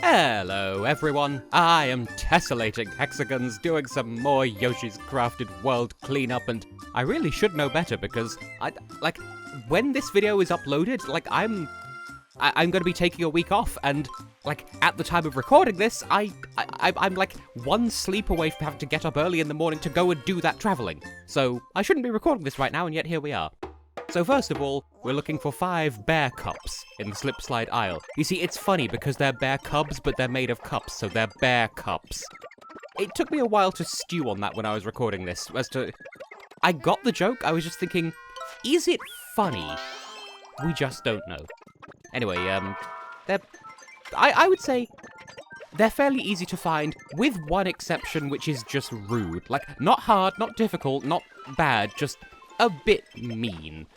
Hello everyone, I am Tessellating Hexagons, doing some more Yoshi's Crafted World cleanup, and I really should know better because, when this video is uploaded, I'm gonna be taking a week off, and, at the time of recording this, I'm one sleep away from having to get up early in the morning to go and do that traveling. So, I shouldn't be recording this right now, and yet here we are. So first of all, we're looking for 5 Bearcups in the slip slide aisle. You see, it's funny because they're bear cubs, but they're made of cups, so they're Bearcups. It took me a while to stew on that when I was recording this, I got the joke, I was just thinking, is it funny? We just don't know. Anyway, I would say they're fairly easy to find, with one exception, which is just rude. Not hard, not difficult, not bad, just a bit mean.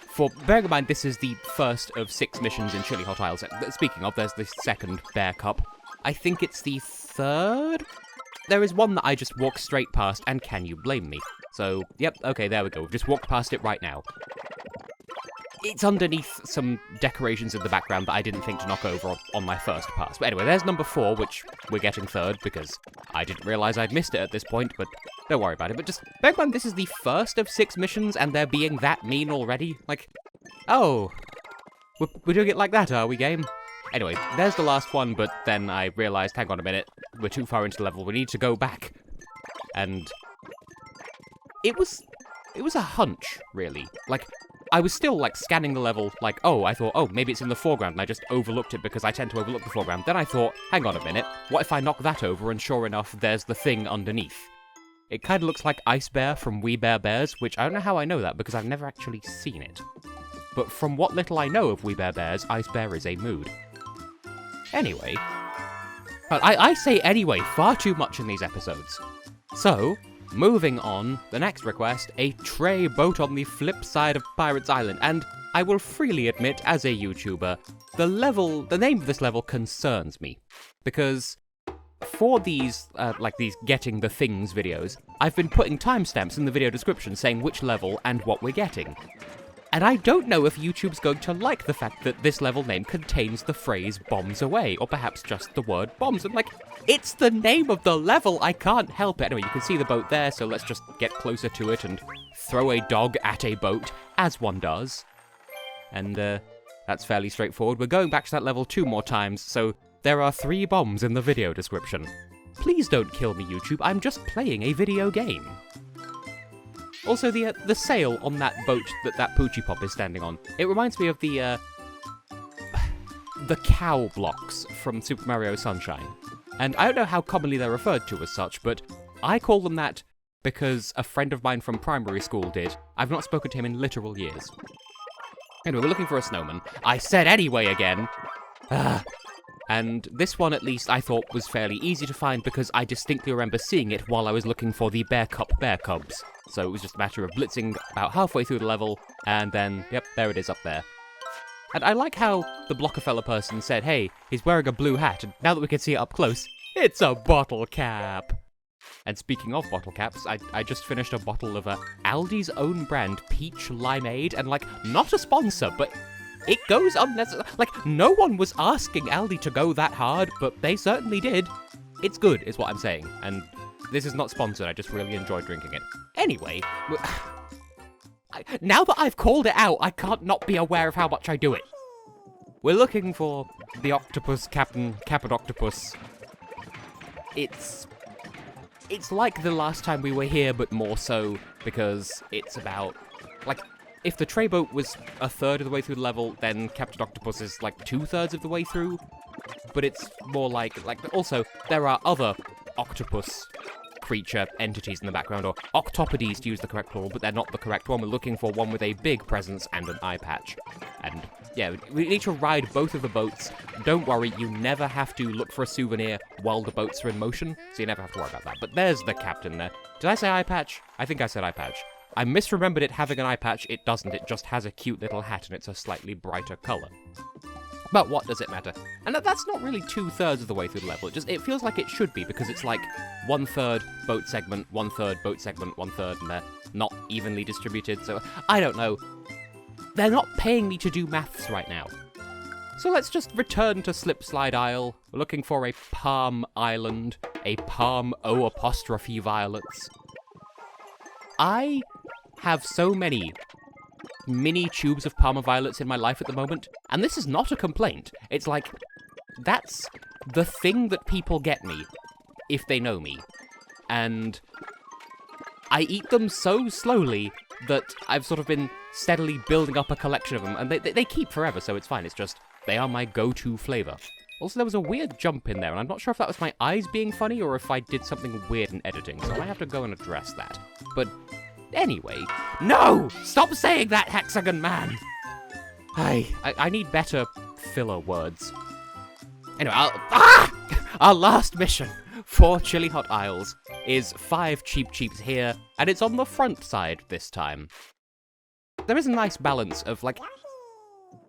Bearing in mind, this is the first of 6 missions in Chili Hot Isles. Speaking of, there's the second Bearcup. I think it's the third? There is one that I just walked straight past, and can you blame me? So, yep, okay, there we go. We've just walked past it right now. It's underneath some decorations in the background that I didn't think to knock over on my first pass. But anyway, there's number 4, which we're getting third, because I didn't realise I'd missed it at this point, but don't worry about it. But just bear in mind, this is the first of 6 missions, and they're being that mean already. Oh, we're doing it like that, are we, game? Anyway, there's the last one, but then I realised, hang on a minute, we're too far into the level, we need to go back. And it was a hunch, really. I was still, scanning the level, I thought, oh, maybe it's in the foreground, and I just overlooked it because I tend to overlook the foreground. Then I thought, hang on a minute, what if I knock that over, and sure enough, there's the thing underneath. It kind of looks like Ice Bear from We Bare Bears, which I don't know how I know that, because I've never actually seen it. But from what little I know of We Bare Bears, Ice Bear is a mood. Anyway, I say anyway far too much in these episodes. So, moving on, the next request, a tray boat on the flip side of Pirates Island, and I will freely admit, as a YouTuber, the name of this level concerns me, because for these, these Getting the Things videos, I've been putting timestamps in the video description saying which level and what we're getting. And I don't know if YouTube's going to like the fact that this level name contains the phrase bombs away, or perhaps just the word bombs. And it's the name of the level, I can't help it. Anyway, you can see the boat there, so let's just get closer to it and throw a dog at a boat, as one does. And, that's fairly straightforward. We're going back to that level 2 more times, so there are 3 bombs in the video description. Please don't kill me, YouTube, I'm just playing a video game. Also, the sail on that boat that Poochie Pop is standing on, it reminds me of the cow blocks from Super Mario Sunshine. And I don't know how commonly they're referred to as such, but I call them that because a friend of mine from primary school did. I've not spoken to him in literal years. Anyway, we're looking for a snowman. I said anyway again! And this one, at least, I thought was fairly easy to find because I distinctly remember seeing it while I was looking for the Bearcups. So it was just a matter of blitzing about halfway through the level, and then, yep, there it is up there. And I like how the Blockafeller person said, hey, he's wearing a blue hat, and now that we can see it up close, it's a bottle cap! And speaking of bottle caps, I just finished a bottle of Aldi's own brand Peach Limeade, and not a sponsor, but it goes unnecessary. No one was asking Aldi to go that hard, but they certainly did. It's good, is what I'm saying, and this is not sponsored, I just really enjoy drinking it. Anyway, now that I've called it out, I can't not be aware of how much I do it. We're looking for the Octopus, Captain Octopus. It's like the last time we were here, but more so, because it's about, if the tray boat was a third of the way through the level, then Captain Octopus is 2/3 of the way through. But it's more also, there are other octopus creature entities in the background, or octopodes to use the correct plural, but they're not the correct one. We're looking for one with a big presence and an eye patch. And yeah, we need to ride both of the boats. Don't worry, you never have to look for a souvenir while the boats are in motion, so you never have to worry about that. But there's the captain there. Did I say eye patch? I think I said eye patch. I misremembered it having an eye patch. It doesn't, it just has a cute little hat and it's a slightly brighter colour. But what does it matter? And that's not really 2/3 of the way through the level. It feels like it should be, because it's 1/3 boat segment, 1/3 boat segment, 1/3, and they're not evenly distributed, so I don't know. They're not paying me to do maths right now. So let's just return to Slipslide Isle, looking for a Palm Island, a Palm O' violets. I have so many mini tubes of Palm violets in my life at the moment, and this is not a complaint. It's like, that's the thing that people get me, if they know me. And I eat them so slowly that I've sort of been steadily building up a collection of them, and they keep forever, so it's fine. It's just, they are my go-to flavor. Also, there was a weird jump in there, and I'm not sure if that was my eyes being funny or if I did something weird in editing, so I might have to go and address that. But anyway, no! Stop saying that, Hexagon Man! I need better filler words. Anyway, our last mission for Chili Hot Isles is 5 Cheep-Cheeps here, and it's on the front side this time. There is a nice balance of, like,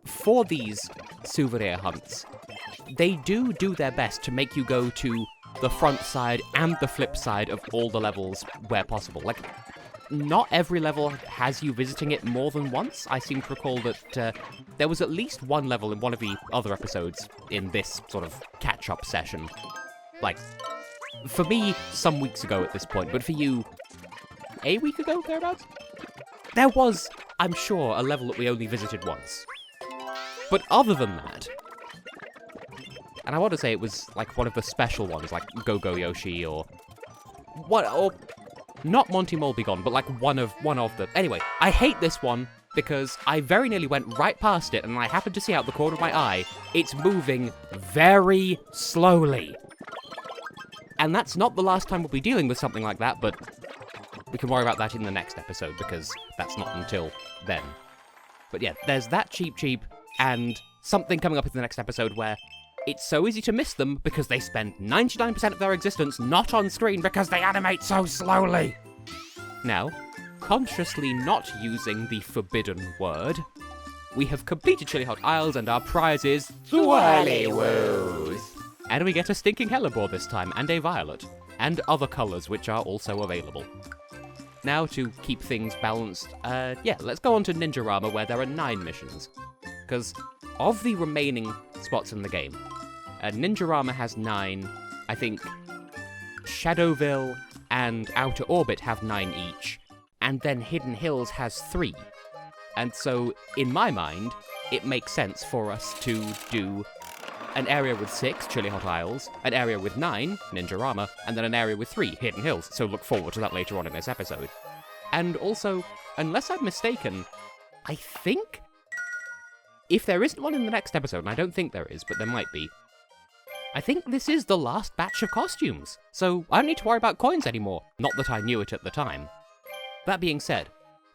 for these souvenir hunts, they do their best to make you go to the front side and the flip side of all the levels where possible. Like, not every level has you visiting it more than once. I seem to recall that there was at least one level in one of the other episodes in this sort of catch-up session. Like, for me, some weeks ago at this point, but for you, a week ago, thereabouts? There was, I'm sure, a level that we only visited once. But other than that, and I want to say it was like one of the special ones, like Go-Go Yoshi or not Monty Mole Be Gone, but like one of the. Anyway, I hate this one because I very nearly went right past it, and I happened to see out the corner of my eye it's moving very slowly. And that's not the last time we'll be dealing with something like that, but we can worry about that in the next episode because that's not until then. But yeah, there's that Cheep-Cheep. And something coming up in the next episode where it's so easy to miss them because they spend 99% of their existence not on screen because they animate so slowly. Now, consciously not using the forbidden word, we have completed Chili Hot Isles and our prize is Swirly-Woos. And we get a stinking hellebore this time and a violet, and other colours which are also available. Now, to keep things balanced, let's go on to Ninjarama where there are 9 missions. Because of the remaining spots in the game, Ninjarama has 9, I think Shadowville and Outer Orbit have 9 each, and then Hidden Hills has 3. And so, in my mind, it makes sense for us to do an area with 6, Chili Hot Isles, an area with 9, Ninjarama, and then an area with 3, Hidden Hills, so look forward to that later on in this episode. And also, unless I'm mistaken, I think if there isn't one in the next episode, and I don't think there is, but there might be, I think this is the last batch of costumes, so I don't need to worry about coins anymore. Not that I knew it at the time. That being said,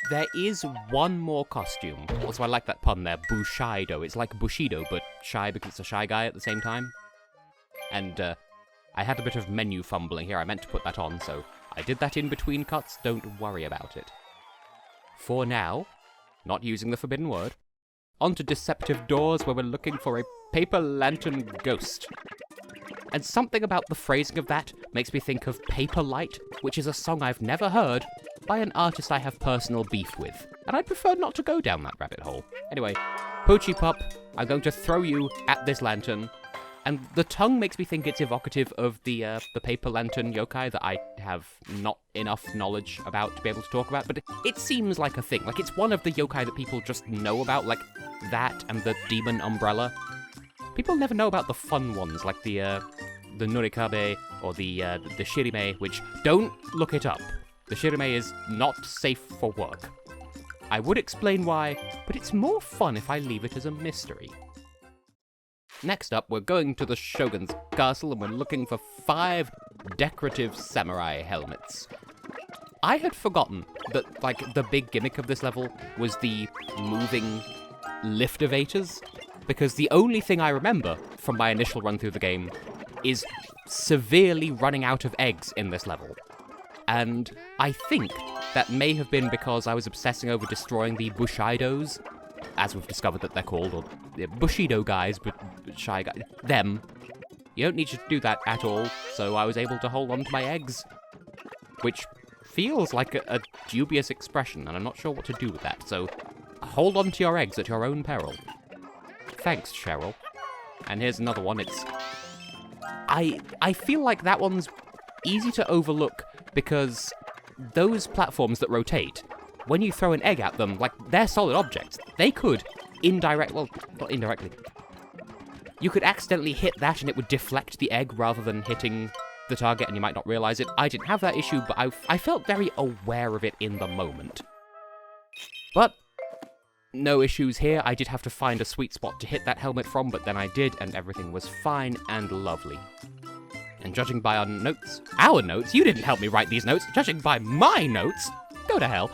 there is one more costume. Also, I like that pun there, Bushido. It's like Bushido, but shy because it's a shy guy at the same time. And, I had a bit of menu fumbling here. I meant to put that on, so I did that in between cuts. Don't worry about it. For now, not using the forbidden word, onto Deceptive Doors where we're looking for a paper lantern ghost. And something about the phrasing of that makes me think of Paper Light, which is a song I've never heard by an artist I have personal beef with. And I'd prefer not to go down that rabbit hole. Anyway, Poochie Pup, I'm going to throw you at this lantern. And the tongue makes me think it's evocative of the paper lantern yokai that I have not enough knowledge about to be able to talk about, but it seems like a thing. Like, it's one of the yokai that people just know about, like that and the demon umbrella. People never know about the fun ones, like the Nurikabe or the Shirime, which, don't look it up. The Shirime is not safe for work. I would explain why, but it's more fun if I leave it as a mystery. Next up, we're going to the Shogun's castle and we're looking for 5 decorative samurai helmets. I had forgotten that, like, the big gimmick of this level was the moving liftivators, because the only thing I remember from my initial run through the game is severely running out of eggs in this level. And I think that may have been because I was obsessing over destroying the Bushidos, as we've discovered that they're called, or Bushido guys, but shy guys, them. You don't need to do that at all, so I was able to hold on to my eggs, which feels like a dubious expression, and I'm not sure what to do with that, so hold on to your eggs at your own peril. Thanks, Cheryl. And here's another one. I feel like that one's easy to overlook because those platforms that rotate, when you throw an egg at them, like, they're solid objects. They could well, not indirectly. You could accidentally hit that and it would deflect the egg rather than hitting the target and you might not realize it. I didn't have that issue, but I felt very aware of it in the moment. But no issues here. I did have to find a sweet spot to hit that helmet from, but then I did, and everything was fine and lovely. And judging by our notes, you didn't help me write these notes, judging by my notes, go to hell.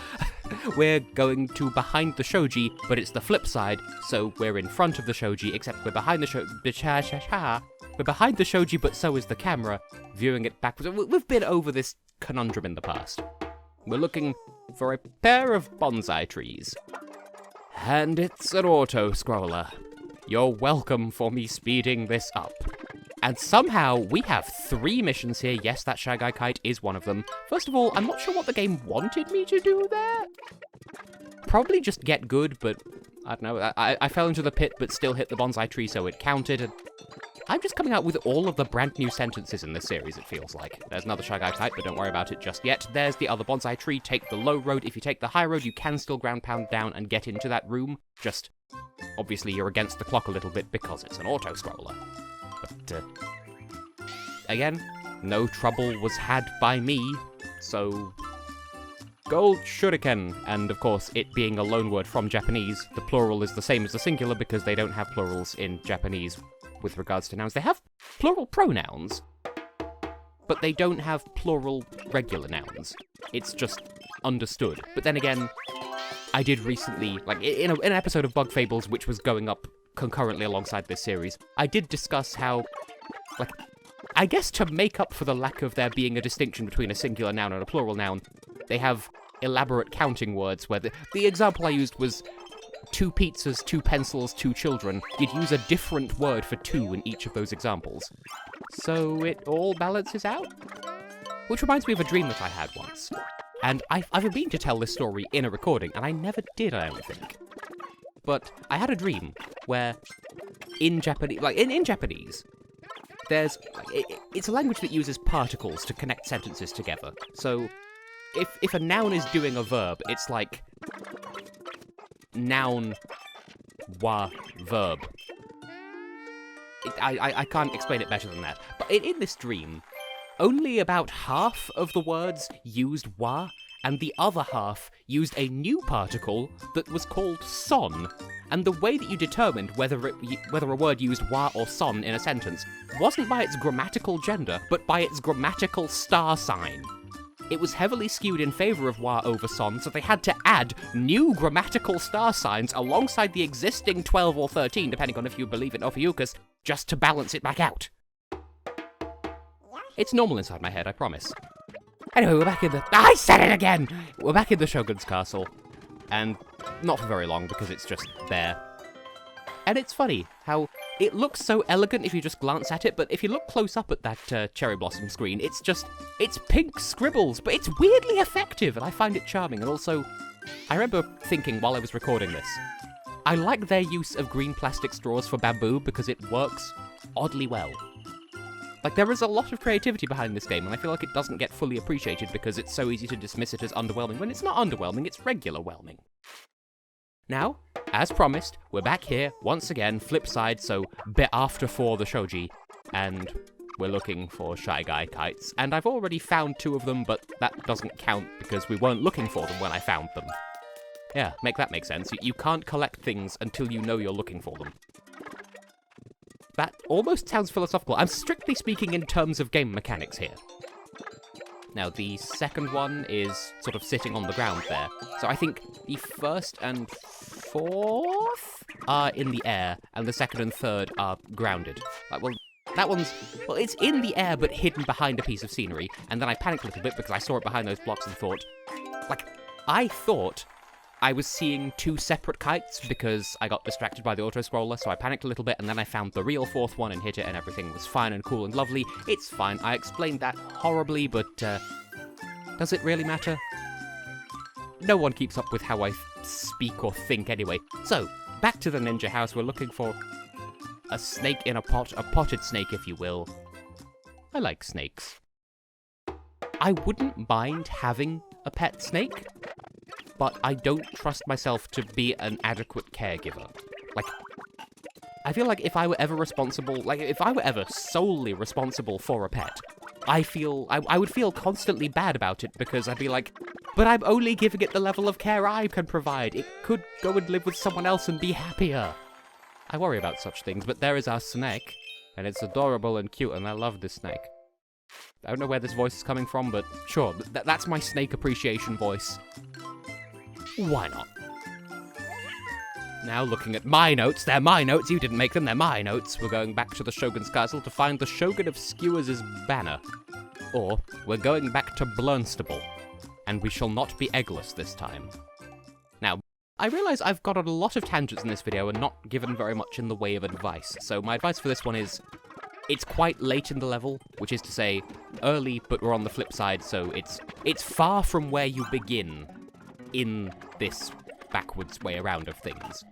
We're going to behind the Shoji, but it's the flip side, so we're in front of the Shoji, except we're behind the We're behind the Shoji, but so is the camera, viewing it backwards. We've been over this conundrum in the past. We're looking for a pair of bonsai trees. And it's an auto-scroller. You're welcome for me speeding this up. And somehow, we have 3 missions here. Yes, that Shy Guy Kite is one of them. First of all, I'm not sure what the game wanted me to do there. Probably just get good, but I don't know. I fell into the pit, but still hit the bonsai tree, so it counted. And I'm just coming out with all of the brand new sentences in this series, it feels like. There's another Shy Guy Kite, but don't worry about it just yet. There's the other bonsai tree. Take the low road. If you take the high road, you can still ground pound down and get into that room. Just, obviously, you're against the clock a little bit because it's an auto-scroller. But, again, no trouble was had by me, so gold shuriken, and of course, it being a loan word from Japanese, the plural is the same as the singular because they don't have plurals in Japanese with regards to nouns. They have plural pronouns, but they don't have plural regular nouns. It's just understood. But then again, I did recently, like, in an episode of Bug Fables, which was going up concurrently alongside this series, I did discuss how, like, I guess to make up for the lack of there being a distinction between a singular noun and a plural noun, they have elaborate counting words where the example I used was 2 pizzas, 2 pencils, 2 children. You'd use a different word for 2 in each of those examples. So it all balances out? Which reminds me of a dream that I had once. And I've been meaning to tell this story in a recording, and I never did, I don't think. But I had a dream where, in Japanese, it's a language that uses particles to connect sentences together. So, if a noun is doing a verb, it's like noun, wa, verb. I can't explain it better than that. But in this dream, only about half of the words used wa, and the other half used a new particle that was called son. And the way that you determined whether a word used wa or son in a sentence wasn't by its grammatical gender, but by its grammatical star sign. It was heavily skewed in favor of wa over son, so they had to add new grammatical star signs alongside the existing 12 or 13, depending on if you believe in Ophiuchus, just to balance it back out. It's normal inside my head, I promise. Anyway, we're back in the... I said it again! We're back in the Shogun's castle. And not for very long, because it's just there. And it's funny how it looks so elegant if you just glance at it, but if you look close up at that cherry blossom screen, it's pink scribbles, but it's weirdly effective, and I find it charming. And also, I remember thinking while I was recording this, I like their use of green plastic straws for bamboo because it works oddly well. Like, there is a lot of creativity behind this game, and I feel like it doesn't get fully appreciated because it's so easy to dismiss it as underwhelming, when it's not underwhelming, it's regular-whelming. Now, as promised, we're back here, once again, flip side, so bit after 4 the Shoji, and we're looking for Shy Guy Kites, and I've already found 2 of them, but that doesn't count because we weren't looking for them when I found them. Yeah, make that make sense. You can't collect things until you know you're looking for them. That almost sounds philosophical. I'm strictly speaking in terms of game mechanics here. Now, the second one is sort of sitting on the ground there. So I think the first and fourth are in the air, and the second and third are grounded. It's in the air, but hidden behind a piece of scenery. And then I panicked a little bit because I saw it behind those blocks and thought, I thought I was seeing 2 separate kites because I got distracted by the auto-scroller, so I panicked a little bit, and then I found the real 4th one and hit it, and everything was fine and cool and lovely. It's fine. I explained that horribly, but, does it really matter? No one keeps up with how I speak or think anyway. So, back to the ninja house. We're looking for a snake in a pot, a potted snake, if you will. I like snakes. I wouldn't mind having a pet snake, but I don't trust myself to be an adequate caregiver. Like, I feel like if I were ever responsible, like, if I were ever solely responsible for a pet, I would feel constantly bad about it because I'd be like, but I'm only giving it the level of care I can provide. It could go and live with someone else and be happier. I worry about such things, but there is our snake, and it's adorable and cute, and I love this snake. I don't know where this voice is coming from, but sure, that's my snake appreciation voice. Why not? Now looking at my notes, they're my notes, you didn't make them, they're my notes. We're going back to the Shogun's castle to find the Shogun of Skewers' banner. Or, we're going back to Blunstable, and we shall not be eggless this time. Now, I realise I've got a lot of tangents in this video and not given very much in the way of advice, so my advice for this one is, it's quite late in the level, which is to say, early, but we're on the flip side, so it's far from where you begin in this backwards way around of things.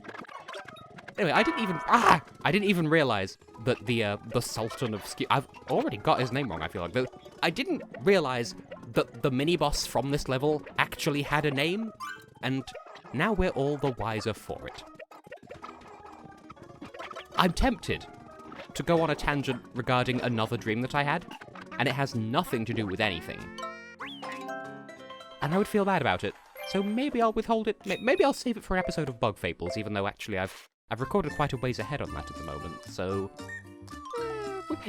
Anyway, I didn't even realize that the Sultan of I've already got his name wrong, I feel like. But I didn't realize that the mini-boss from this level actually had a name, and now we're all the wiser for it. I'm tempted to go on a tangent regarding another dream that I had, and it has nothing to do with anything. And I would feel bad about it. So maybe I'll withhold it. Maybe I'll save it for an episode of Bug Fables, even though actually I've recorded quite a ways ahead on that at the moment. So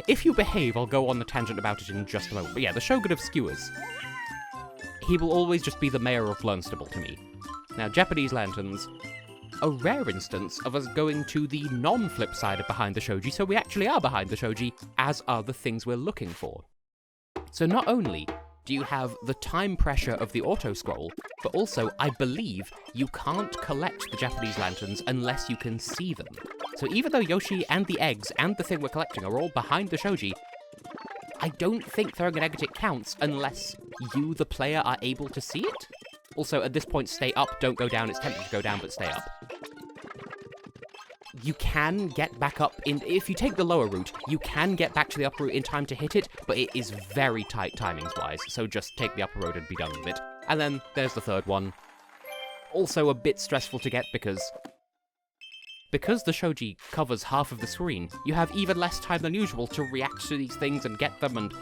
if you behave, I'll go on the tangent about it in just a moment. But yeah, the Shogun of Skewers. He will always just be the mayor of Blunstable to me. Now, Japanese lanterns, a rare instance of us going to the non-flip side of behind the shoji, so we actually are behind the shoji, as are the things we're looking for. So not only do you have the time pressure of the auto-scroll, but also, I believe, you can't collect the Japanese lanterns unless you can see them. So even though Yoshi and the eggs and the thing we're collecting are all behind the shoji, I don't think throwing an egg at it counts unless you, the player, are able to see it. Also, at this point, stay up, don't go down. It's tempting to go down, but stay up. You can get back up if you take the lower route, you can get back to the upper route in time to hit it, but it is very tight timings-wise, so just take the upper road and be done with it. And then there's the third one. Also a bit stressful to get because the shoji covers half of the screen, you have even less time than usual to react to these things and get them, and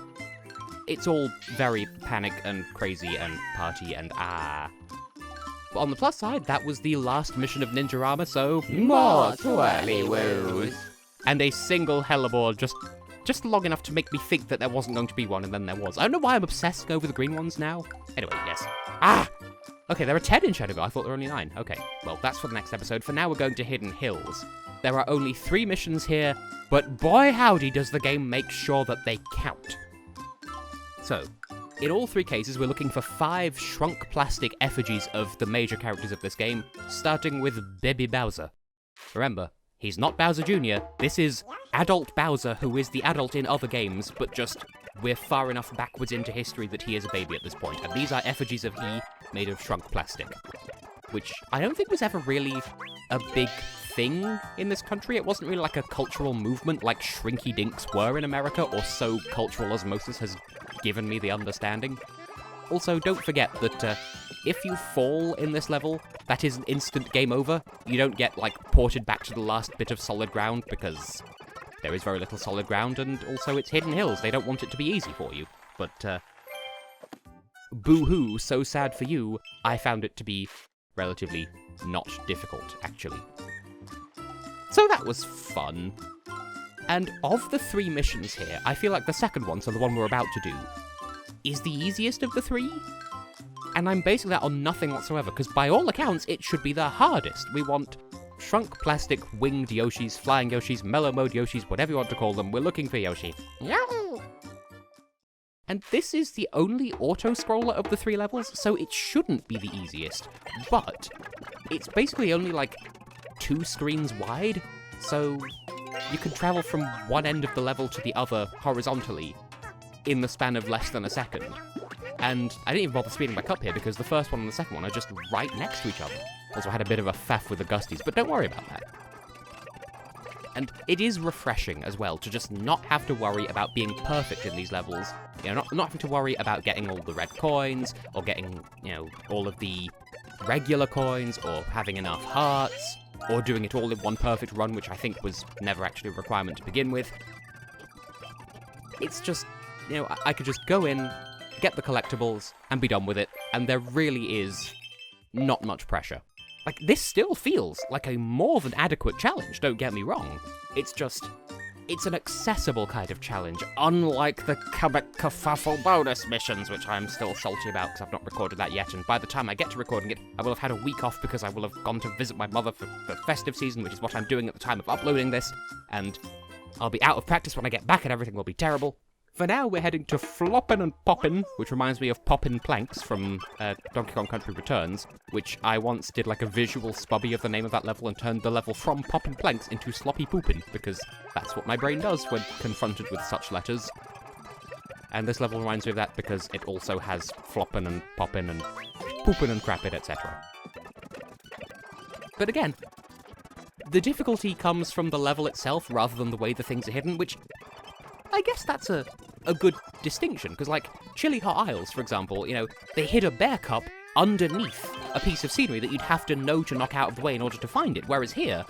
it's all very panic and crazy and party and But on the plus side, that was the last mission of Ninjarama, so more twirly woos. And a single helleboard just long enough to make me think that there wasn't going to be one, and then there was. I don't know why I'm obsessing over the green ones now. Anyway, yes. Okay, there are 10 in Shadowville. I thought there were only 9. Okay, well, that's for the next episode. For now, we're going to Hidden Hills. There are only 3 missions here, but boy howdy does the game make sure that they count. So, in all 3 cases, we're looking for 5 Shrunk-Plastic effigies of the major characters of this game, starting with Baby Bowser. Remember, he's not Bowser Jr., this is adult Bowser, who is the adult in other games, but just, we're far enough backwards into history that he is a baby at this point, and these are effigies of he made of Shrunk-Plastic, which I don't think was ever really a big thing in this country. It wasn't really like a cultural movement like Shrinky Dinks were in America, or so cultural osmosis has given me the understanding. Also, don't forget that if you fall in this level, that is an instant game over. You don't get, like, ported back to the last bit of solid ground, because there is very little solid ground, and also it's Hidden Hills. They don't want it to be easy for you. But, boo-hoo, so sad for you, I found it to be relatively not difficult, actually. So that was fun. And of the 3 missions here, I feel like the second one, so the one we're about to do, is the easiest of the 3. And I'm basing that on nothing whatsoever, because by all accounts, it should be the hardest. We want Shrunk-Plastic winged Yoshis, flying Yoshis, mellow mode Yoshis, whatever you want to call them. We're looking for Yoshi. And this is the only auto-scroller of the 3 levels, so it shouldn't be the easiest. But it's basically only like 2 screens wide, so you can travel from one end of the level to the other horizontally in the span of less than a second. And I didn't even bother speeding back up here because the first one and the second one are just right next to each other. Also, I had a bit of a faff with the Gusties, but don't worry about that. And it is refreshing as well to just not have to worry about being perfect in these levels. You know, not having to worry about getting all the red coins, or getting, you know, all of the regular coins, or having enough hearts, or doing it all in one perfect run, which I think was never actually a requirement to begin with. It's just, you know, I could just go in, get the collectibles, and be done with it, and there really is not much pressure. Like, this still feels like a more than adequate challenge, don't get me wrong. It's just, it's an accessible kind of challenge, unlike the Kameks kerfuffle bonus missions, which I'm still salty about because I've not recorded that yet, and by the time I get to recording it, I will have had a week off because I will have gone to visit my mother for the festive season, which is what I'm doing at the time of uploading this, and I'll be out of practice when I get back and everything will be terrible. For now, we're heading to Floppin and Poppin, which reminds me of Poppin Planks from Donkey Kong Country Returns, which I once did like a visual spubby of the name of that level and turned the level from Poppin Planks into Sloppy Poopin, because that's what my brain does when confronted with such letters. And this level reminds me of that because it also has Floppin and Poppin and Poopin and Crappin, etc. But again, the difficulty comes from the level itself rather than the way the things are hidden, which I guess that's a good distinction, because like Chili Hot Isles, for example, you know, they hid a Bearcup underneath a piece of scenery that you'd have to know to knock out of the way in order to find it, whereas here,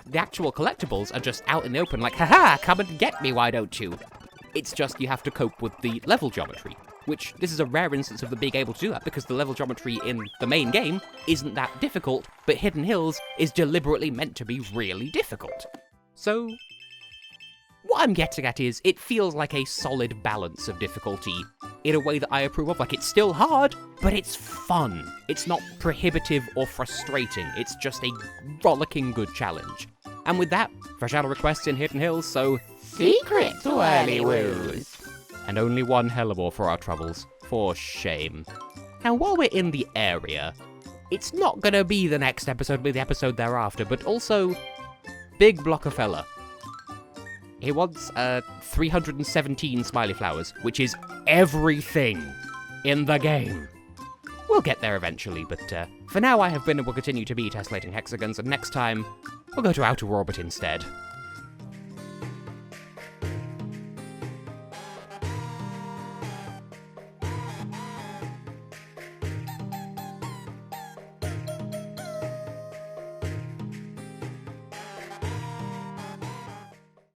the actual collectibles are just out in the open like, haha, come and get me, why don't you? It's just you have to cope with the level geometry, which this is a rare instance of them being able to do that, because the level geometry in the main game isn't that difficult, but Hidden Hills is deliberately meant to be really difficult. So what I'm getting at is, it feels like a solid balance of difficulty in a way that I approve of. Like, it's still hard, but it's fun. It's not prohibitive or frustrating. It's just a rollicking good challenge. And with that, fresh out of requests in Hidden Hills, so Secret Whirly Woos. And only one hellebore for our troubles. For shame. Now, while we're in the area, it's not gonna be the next episode, but the episode thereafter, but also Big Block of Fella. He wants 317 smiley flowers, which is everything in the game. We'll get there eventually, but for now I have been and will continue to be Tessellating Hexagons, and next time, we'll go to outer orbit instead.